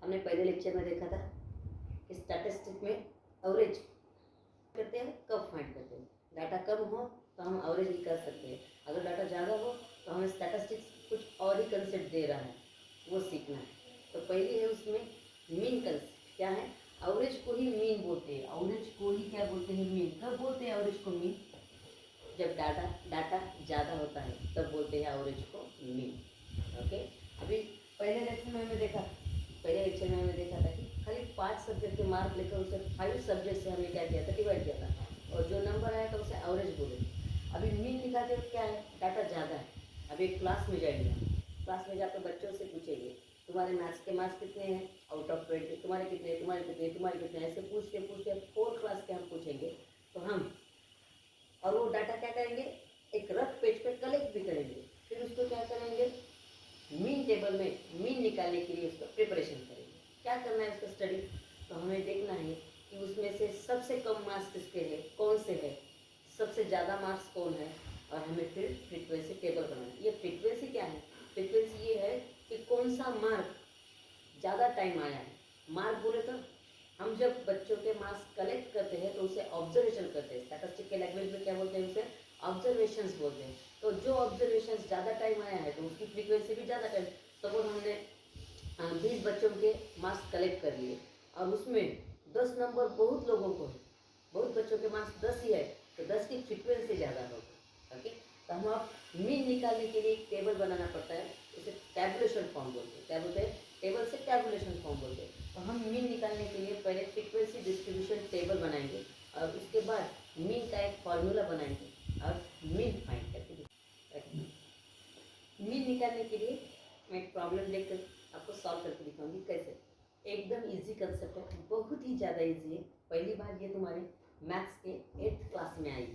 हमने पहले लेक्चर में देखा था कि स्टैटिस्टिक में एवरेज करते हैं, कब फाइंड करते हैं। डाटा कम हो तो हम एवरेज भी कर सकते हैं, अगर डाटा ज़्यादा हो तो हमें स्टैटिस्टिक्स कुछ और ही कंसेप्ट दे रहा है, वो सीखना है। तो पहली है उसमें मीन कंसेप्ट क्या है, एवरेज को ही मीन बोलते हैं। एवरेज को ही क्या बोलते हैं, मीन। कब बोलते हैं एवरेज को मीन, जब डाटा ज़्यादा होता है तब बोलते हैं एवरेज को मीन। ओके, अभी पहले लेक्चर में हमने देखा था कि खाली 5 सब्जेक्ट के मार्क लेकर उसे 5 सब्जेक्ट से हमने क्या किया था, डिवाइड किया था, और जो नंबर आया था उसे एवरेज बोले। अभी मीन निकालते वक्त क्या है, डाटा ज़्यादा है। अभी एक क्लास में जाएंगे, क्लास में जाकर बच्चों से पूछेंगे तुम्हारे मैथ्स के मार्क्स कितने हैं आउट ऑफ 20, तुम्हारे कितने, ऐसे पूछते 4 क्लास के हम पूछेंगे तो हम, और वो डाटा क्या करेंगे, एक रफ पेज पे कलेक्ट भी करेंगे। फिर उसको क्या करेंगे, मीन टेबल में मीन निकालने के लिए उसका प्रिपरेशन करेंगे। क्या करना है उसका स्टडी, तो हमें देखना है कि उसमें से सबसे कम मार्क्स किसके हैं, कौन से है, सबसे ज़्यादा मार्क्स कौन है, और हमें फिर फ्रीक्वेंसी टेबल बनाना है। ये फ्रीक्वेंसी क्या है, फ्रीक्वेंसी ये है कि कौन सा मार्क ज़्यादा टाइम आया है। मार्क बोले तो हम जब बच्चों के मार्क्स कलेक्ट करते हैं तो उसे ऑब्जर्वेशन करते हैं, स्टैटिस्टिक के लैंग्वेज में क्या बोलते हैं, उसे ऑब्जर्वेशंस बोलते हैं। तो जो ऑब्जर्वेशंस ज़्यादा टाइम आया है तो उसकी फ्रीक्वेंसी भी ज़्यादा टाइम। सपोज हमने 20 बच्चों के मार्क्स कलेक्ट कर लिए और उसमें 10 नंबर बहुत लोगों को है, बहुत बच्चों के मार्क्स 10 ही है, तो 10 की फ्रीक्वेंसी ज़्यादा होगी। ओके, तो हम आप मीन निकालने के लिए एक टेबल बनाना पड़ता है, उसे टैबुलेशन फॉर्म बोलते हैं। क्या बोलते हैं, टेबल से टैबुलेशन फॉर्म बोलते हैं। तो हम मीन निकालने के लिए पहले फ्रीक्वेंसी डिस्ट्रीब्यूशन टेबल बनाएंगे और उसके बाद मीन का एक फॉर्मूला बनाएंगे और मीन फाइंड करके मीन निकालने के लिए मैं एक प्रॉब्लम लेकर आपको सॉल्व करके दिखाऊंगी कैसे। एकदम इजी कंसेप्ट है, बहुत ही ज़्यादा इजी है। पहली बार ये तुम्हारे मैथ्स के 8th क्लास में आई।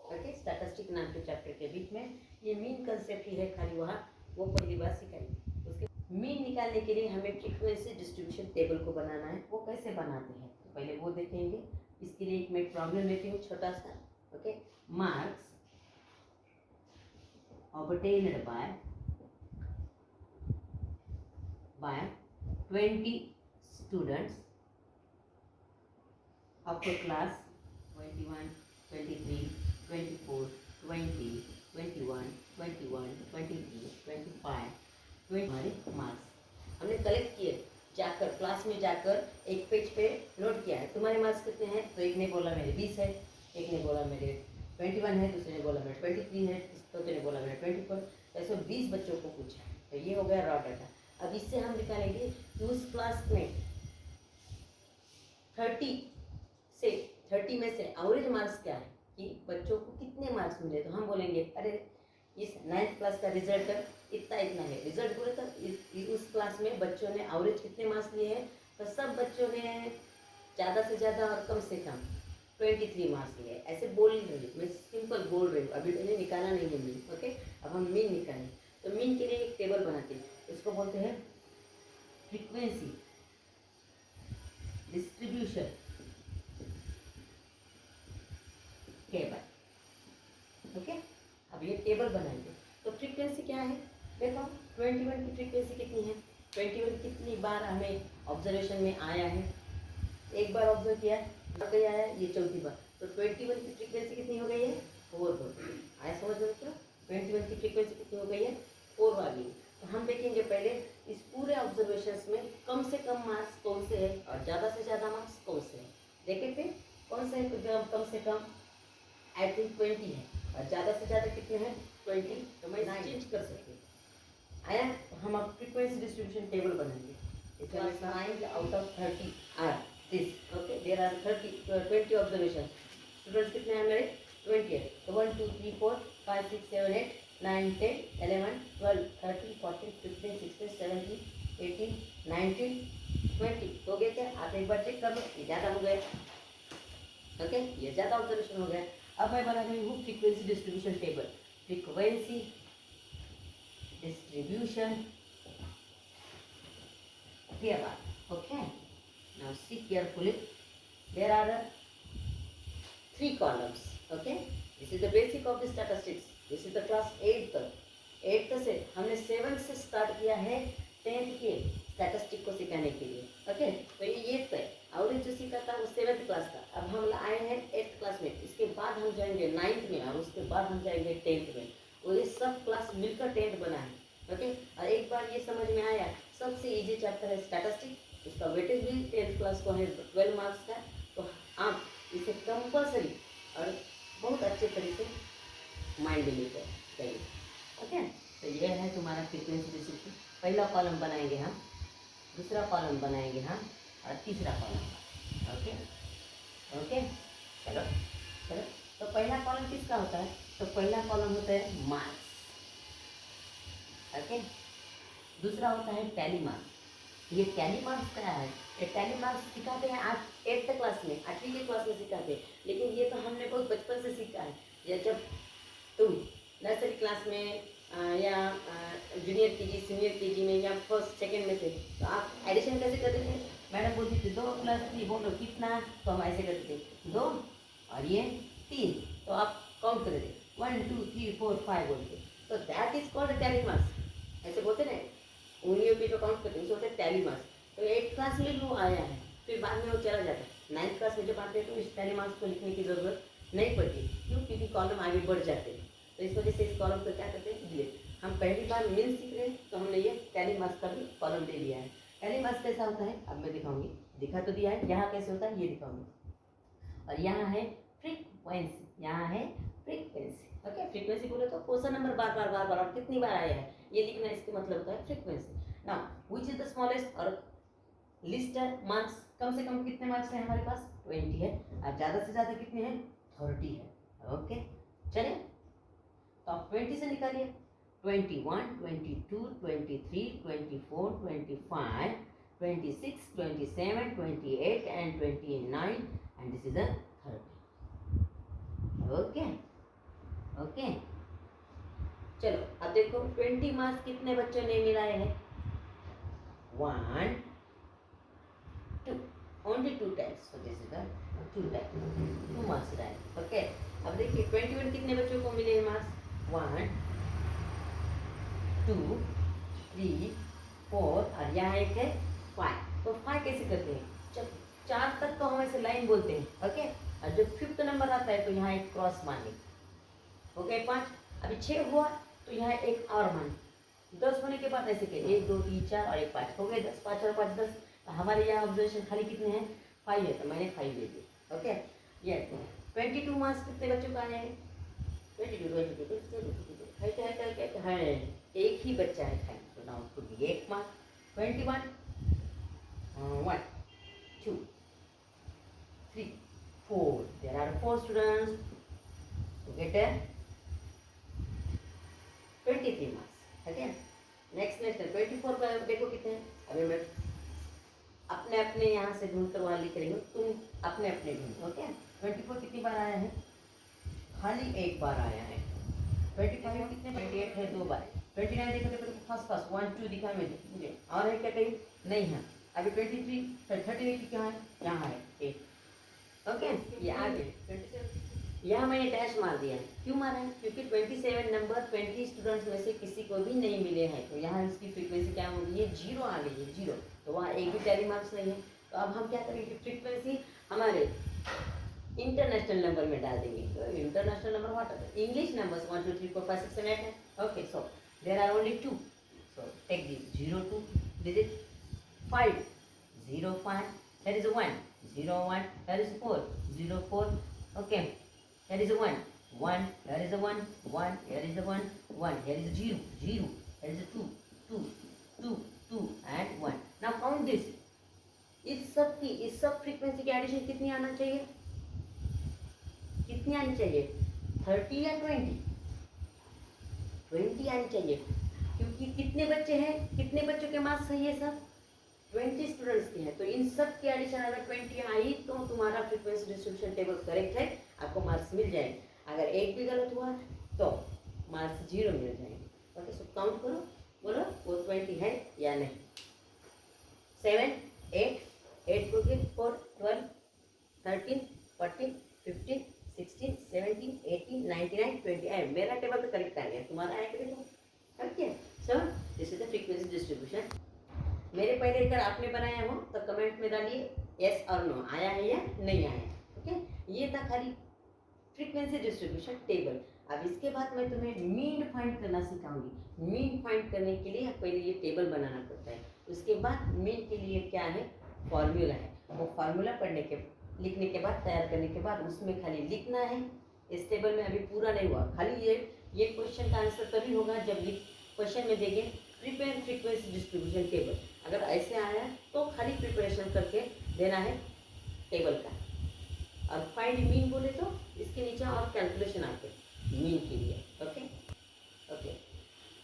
ओके, स्टैटिस्टिक नाम के चैप्टर के बीच में ये मीन कंसेप्ट ही है, खाली वहाँ वो पहली बार सिखाई। उसके मीन निकालने के लिए हमें फ्रीक्वेंसी डिस्ट्रीब्यूशन टेबल को बनाना है। वो कैसे बनाते हैं तो पहले वो देखेंगे। इसके लिए एक मैं प्रॉब्लम लेती हूँ छोटा सा। Okay, marks obtained by 20 students of the class 21, 23, 24, 20, 21, 23, 25, 20 हमारे मार्क्स हमने कलेक्ट किए। जाकर क्लास में जाकर एक पेज पे नोट किया है तुम्हारे मार्क्स कितने हैं, तो एक ने बोला मेरे 20 है, एक ने बोला मेरे 21 है, दूसरे ने बोला मेरे 23 है, चौथे ने बोला मेरे 24। ऐसे 20 बच्चों को पूछा, तो ये हो गया रॉ डाटा। अब इससे हम निकालेंगे कि उस क्लास में 30 में से एवरेज मार्क्स क्या है, कि बच्चों को कितने मार्क्स मिले। तो हम बोलेंगे अरे इस 9th क्लास का रिजल्ट इतना है। रिजल्ट बोले तो उस क्लास में बच्चों ने एवरेज कितने मार्क्स लिए हैं, तो सब बच्चों ने ज़्यादा से ज़्यादा और कम से कम 23 मार्क्स लिए। ऐसे बोल रही हूँ मैं, सिंपल बोल रही हूँ, अभी मैंने निकाला नहीं है मीन। ओके, अब हम मीन निकालें। तो मीन के लिए एक टेबल बनाते हैं, इसको बोलते हैं फ्रीक्वेंसी डिस्ट्रीब्यूशन टेबल। ओके, अब ये टेबल बनाएंगे। तो फ्रीक्वेंसी क्या है, देखो 21 की फ्रीक्वेंसी कितनी है, 21 कितनी बार हमें ऑब्जर्वेशन में आया है, एक बार ऑब्जर्व किया कहीं आया, ये 4थी बार। तो 21 की फ्रीक्वेंसी कितनी हो गई है, 4 हो गई। आया समझ में क्या, 21 की फ्रीक्वेंसी कितनी हो गई है, 4 वाली। तो हम देखेंगे पहले इस पूरे ऑब्जर्वेशंस में कम से कम मार्क्स कौन से है और ज़्यादा से ज़्यादा मार्क्स कौन से है। देखेंगे कौन से है, कम से कम आई थिंक 20 है, और ज़्यादा से ज़्यादा कितने हैं 20। तो मैं चेंज कर सकती हूँ। आया, तो हम अब फ्रीक्वेंसी डिस्ट्रीब्यूशन टेबल बनाएंगे। इसमें 9 out of 30 are this. Okay, there are 20 observation. Students कितने हैं मेरे, 20 है। तो 1 2 3 4 5 6 7 8 9 10 11 12 13 14 15 16 17 18 19 20 हो गए क्या, आप एक बार चेक कर लो, ये ज़्यादा हो गया। ओके, ये ज़्यादा ऑब्जर्वेशन हो गया। अब मैं बना रही हूँ frequency distribution table. Frequency distribution table. Okay, now see carefully, there are 3 columns. Okay, this is the basic of the statistics. This is the class 8th से हमने 7th से स्टार्ट किया है 10th के स्टैटिस्टिक को सिखाने के लिए। ओके, तो ये तो है। और जो सीखा था वो 7th क्लास का। अब हम आए हैं 8th क्लास में, इसके बाद हम जाएंगे 9th में और उसके बाद हम जाएंगे 10th में। और ये सब क्लास मिलकर 10th बना है। ओके, और एक बार ये समझ में आया, सबसे इजी चैप्टर है स्टैटिस्टिक, उसका वेटेज भी 10th क्लास को है 12 मार्क्स का। तो आप इसे कंपल्सरी और बहुत अच्छे तरीके से माइंड में लेकर जाइए। ओके, तो ये है तुम्हारा फ्रीक्वेंसी डिस्ट्रीब्यूशन। पहला कॉलम बनाएंगे हम, दूसरा कॉलम बनाएंगे हम, और तीसरा कॉलम। ओके ओके, चलो चलो। तो पहला कॉलम किसका होता है? तो पहला कॉलम होता है मार्क्स। ओके, दूसरा होता है टैली मार्क्स। ये टैली मार्क्स क्या है? ये टैली मार्क्स सिखाते हैं आज 8th क्लास में, 8वीं की क्लास में सिखाते हैं। लेकिन ये तो हमने बहुत बचपन से सीखा है। या जब तुम नर्सरी क्लास में या जूनियर केजी, सीनियर केजी में या फर्स्ट सेकंड में थे, तो आप एडिशन कैसे करते थे? मैडम बोलती थी 2 प्लस 3 बोलो कितना, तो हम ऐसे करते थे 2 और ये 3, तो आप काउंट करते थे 1 2 3 4 5 बोलते। तो that is called tally marks. ऐसे बोलते ना, उंगलियों पे जो काउंट करते हैं उसे बोलते हैं टैली मार्क्स। तो 8th क्लास में वो आया है, फिर बाद में वो चला जाता है। 9th क्लास में जब आते हैं तो इस टैली मार्क्स को लिखने की जरूरत नहीं पड़ती। क्यों? क्योंकि कॉलम आगे बढ़ जाते हैं। तो इस वजह से इस कॉलम को क्या करते हैं? डिलीट। हम पहली बार मीन सीख रहे हैं तो हमने ये टैली मार्क्स का भी कॉलम ले लिया है। टैली मार्क्स कैसा होता है अब मैं दिखाऊंगी, दिखा तो दिया है। यहाँ कैसे होता है ये दिखाऊंगी। और यहाँ है फ्रीक्वेंसी, यहाँ है फ्रीक्वेंसी। ओके, फ्रीक्वेंसी बोले तो क्वेश्चन नंबर बार बार बार बार और कितनी बार आया है ये लिखना, इसके मतलब होता है frequency. Now which is the smallest और लिस्ट मार्क्स, कम से कम कितने मार्क्स है हमारे पास? 20 है। और ज़्यादा से ज़्यादा कितने हैं? 30 है। ओके, चलिए तो आप 20 से निकालिए। 21, 22, 23, 24, 25, 26, 27, 28 and 29 and this is a 30. Okay okay, चलो अब देखो 20 मार्क्स कितने बच्चों ने मिलाए हैं? 1 2, only 2 times, so this is the 2 times, 2 marks right. Okay, अब देखिए 21 कितने बच्चों को मिले हैं मार्क्स? 1 2 3 4 और यहाँ एक है 5। तो 5 कैसे करते हैं? जब 4 तक तो हम ऐसे लाइन बोलते हैं। ओके, और जब 5th नंबर आता है तो यहाँ एक क्रॉस माने। ओके, 5 अभी 6 हुआ तो यहाँ एक और माने। 10 होने के बाद ऐसे के 1 2 3 4 और एक 5 हो गए 10, 5 और 5 10। तो हमारे यहाँ ऑब्जर्वेशन खाली कितने हैं? 5 है, तो मैंने 5 ले दिए। ओके, ये 22 मार्क्स कितने बच्चों का आए हैं? 22 है, एक ही बच्चा है खाली, तो now could be 1 mark. 21 1 2 3 4, there are 4 students to get a 23 marks। Okay, next 24 का देखो कितने हैं? अभी मैं अपने अपने यहाँ से ढूंढ कर वहाँ लिख रही हूँ, तुम अपने अपने ढूंढो। ओके, 24 कितनी बार आया है? खाली एक बार आया है। 25 कितने? 28 है 2 बार। 29 देखो देखो फर्स्ट फर्स्ट 1 2 दिखा मुझे, और है क्या कहीं? नहीं है। अभी 23 30 कहाँ है? यहाँ है 8। ओके, ये आगे 27 यहाँ मैंने डैश मार दिया है। क्यों मारा है? क्योंकि 27 नंबर 20 स्टूडेंट्स में से किसी को भी नहीं मिले हैं, तो यहाँ इसकी फ्रीक्वेंसी क्या होगी? ये 0 आ गई है, 0। तो वहाँ एक भी टैली मार्क्स नहीं है। तो अब हम क्या करेंगे? फ्रीक्वेंसी हमारे इंटरनेशनल नंबर में डाल देंगे। तो international number what are English numbers? 1 2 3 4 5 6 7 8 है। Okay, so there are only 2, so take the 0 2 digit 5 0 5, that is 1 0 1, that is 4 0 4. Okay, here is a 1 1, here is a 1 1, here is a 1 1, here is a 0 0, here is a 2 2 2 2 and 1. Now count this. इस सब frequency की addition कितनी आना चाहिए? कितनी आनी चाहिए? 30 या 20? 20 आनी चाहिए, क्योंकि कितने बच्चे हैं? कितने बच्चों के मार्क्स है ये सब? 20 स्टूडेंट्स के हैं। तो इन सब की एडिशन अगर 20 आई तो तुम्हारा फ्रीक्वेंसी डिस्ट्रीब्यूशन टेबल करेक्ट है, आपको मार्क्स मिल जाएंगे। अगर एक भी गलत हुआ तो मार्क्स 0 मिल जाएंगे। ओके, सो काउंट करो, बोलो वो 20 है या नहीं? 7 8 को 4 12 13 14 15 16 17 18 19 20। मेरा टेबल तो करेक्ट आ गया, तुम्हारा है कि देखो? Okay, so this is the frequency distribution. मेरे पहले अगर आपने बनाया हो तो कमेंट में डालिए यस और नो, आया है या नहीं आया। ओके, ये था खाली फ्रीक्वेंसी डिस्ट्रीब्यूशन टेबल। अब इसके बाद मैं तुम्हें मीन फाइंड करना सिखाऊंगी। मीन फाइंड करने के लिए पहले ये टेबल बनाना पड़ता है, उसके बाद मीन के लिए क्या है, फॉर्मूला है। वो फार्मूला लिखने के बाद, तैयार करने के बाद उसमें खाली लिखना है। इस टेबल में अभी पूरा नहीं हुआ, खाली ये क्वेश्चन का आंसर तभी होगा जब क्वेश्चन में देंगे प्रिपेयर फ्रीक्वेंसी डिस्ट्रीब्यूशन टेबल। अगर ऐसे आया तो खाली प्रिपरेशन करके देना है टेबल का। और फाइंड मीन बोले तो इसके नीचे और कैलकुलेशन आते हैं मीन के लिए। ओके ओके,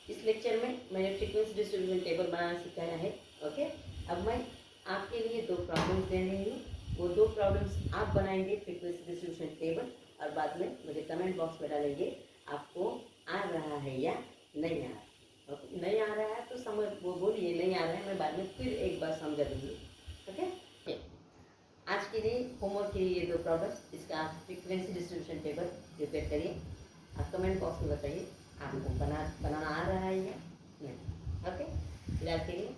इस लेक्चर में मैंने फ्रीक्वेंसी डिस्ट्रीब्यूशन टेबल बनाना सिखाया है। ओके, अब मैं आपके लिए 2 प्रॉब्लम्स दे रही हूँ, वो 2 प्रॉब्लम्स आप बनाएंगे फ्रीक्वेंसी डिस्ट्रीब्यूशन टेबल, और बाद में मुझे कमेंट बॉक्स में डालेंगे आपको आ रहा है या नहीं आ रहा। ओके, नहीं आ रहा है तो समझ वो बोलिए नहीं आ रहा है, मैं बाद में फिर एक बार समझा दूँगी। ओके, आज के लिए होमवर्क के लिए ये 2 प्रॉब्लम्स, इसका आप फ्रीक्वेंसी डिस्ट्रीब्यूशन टेबल प्रिपेयर करिए। आप कमेंट बॉक्स में बताइए आपको बनाना आ रहा है या नहीं। ओके, फिलहाल के लिए